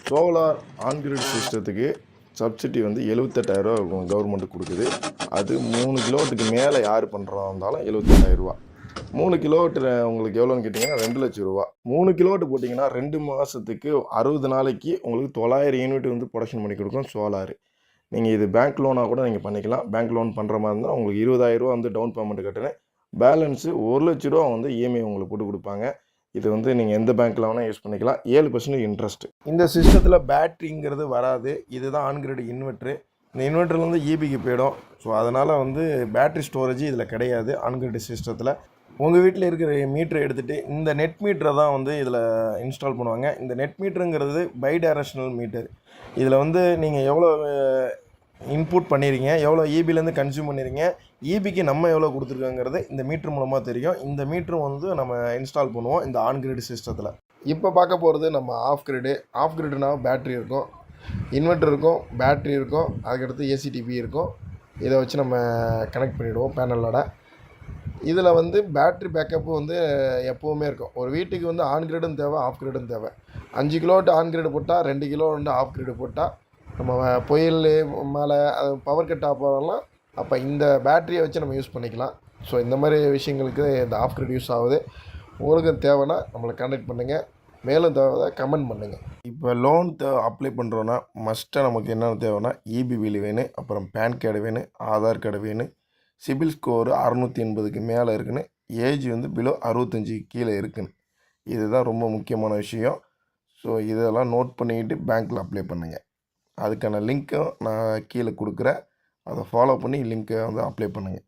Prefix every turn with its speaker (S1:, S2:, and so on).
S1: Solar on-grid சிஸ்டத்துக்கு subsidy வந்து 78,000 ரூபா government கொடுக்குது. அது 3 கிலோவாட்டுக்கு மேலே யார் பண்ணுறதா இருந்தாலும் 78,000 ரூபா. 3 கிலோவாட் உங்களுக்கு எவ்வளோன்னு கேட்டிங்கன்னா 2,00,000 ரூபா. 3 கிலோவாட் போட்டிங்கன்னா 2 மாதத்துக்கு 60 நாளைக்கு உங்களுக்கு 900 யூனிட் வந்து ப்ரொடக்ஷன் பண்ணி கொடுக்கும் சோலார். நீங்கள் இது பேங்க் லோனாக கூட நீங்கள் பண்ணிக்கலாம். பேங்க் லோன் பண்ணுற மாதிரி இருந்தால் உங்களுக்கு 20,000 ரூபா வந்து டவுன் பேமெண்ட் கட்டணும். பேலன்ஸு 1,00,000 ரூபா வந்து இஎம்ஐ உங்களுக்கு போட்டு கொடுப்பாங்க. இது வந்து நீங்கள் எந்த பேங்க்கில் வேணால் யூஸ் பண்ணிக்கலாம். 7% இன்ட்ரெஸ்ட். இந்த சிஸ்டத்தில் பேட்ரிங்கிறது வராது. இதுதான் ஆன்-கிரிட் இன்வெர்ட்ரு. இந்த இன்வெர்ட்டர்லேருந்து ஈபிக்கு போயிடும். ஸோ அதனால் வந்து பேட்ரி ஸ்டோரேஜ் இதில் கிடையாது ஆன்-கிரிட் சிஸ்டத்தில். உங்கள் வீட்டில் இருக்கிற மீட்டரை எடுத்துகிட்டு இந்த நெட் மீட்டரை தான் வந்து இதில் இன்ஸ்டால் பண்ணுவாங்க. இந்த நெட் மீட்டருங்கிறது பை டைரக்ஷனல் மீட்டர். இதில் வந்து நீங்கள் எவ்வளோ இன்புட் பண்ணிடுறீங்க, எவ்வளோ ஈபிலேருந்து கன்சியூம் பண்ணிடுறீங்க, ஈபிக்கு நம்ம எவ்வளோ கொடுத்துருக்கோங்கிறது இந்த மீட்ரு மூலமாக தெரியும். இந்த மீட்ரு வந்து நம்ம இன்ஸ்டால் பண்ணுவோம் இந்த ஆன்-கிரிட் சிஸ்டத்தில். இப்போ பார்க்க போகிறது நம்ம ஆஃப்-கிரிடு. ஆஃப்-கிரிட்னா பேட்ரி இருக்கும், இன்வெர்ட்டர் இருக்கும், பேட்ரி இருக்கும், அதுக்கடுத்து ஏசிடிபி இருக்கும். இதை வச்சு நம்ம கனெக்ட் பண்ணிவிடுவோம் பேனலோட. இதில் வந்து பேட்ரி பேக்கப்பு வந்து எப்போவுமே இருக்கும். ஒரு வீட்டுக்கு வந்து ஆன்-கிரிடும் தேவை, ஆஃப்-கிரிடும் தேவை. 5 கிலோவாட் ஆன்-கிரிடு போட்டால் 2 கிலோ வந்து ஆஃப்-கிரிடு போட்டால் நம்ம புயல் மேலே அது பவர் கட் ஆகலாம். அப்போ இந்த பேட்டரியை வச்சு நம்ம யூஸ் பண்ணிக்கலாம். ஸோ இந்த மாதிரி விஷயங்களுக்கு இந்த ஆஃப்-கிரிட் யூஸ் ஆகுது. உங்களுக்கு தேவைன்னா நம்மளை கான்டாக்ட் பண்ணுங்கள். மேலும் தேவை கமெண்ட் பண்ணுங்கள். இப்போ லோன் அப்ளை பண்ணுறோன்னா மஸ்ட்டாக நமக்கு என்னென்ன தேவைன்னா இபி பில் வேணும், அப்புறம் பேன் கார்டு வேணும், ஆதார் கார்டு வேணும், சிபில் ஸ்கோரு 680க்கு மேலே இருக்குன்னு, ஏஜ் வந்து பிலோ 65 கீழே இருக்குன்னு. இதுதான் ரொம்ப முக்கியமான விஷயம். ஸோ இதெல்லாம் நோட் பண்ணிக்கிட்டு பேங்க்கில் அப்ளை பண்ணுங்கள். அதுக்கான லிங்க்கும் நான் கீழே கொடுக்குறேன். அதை ஃபாலோ பண்ணி லிங்க்கை வந்து அப்ளை பண்ணுங்கள்.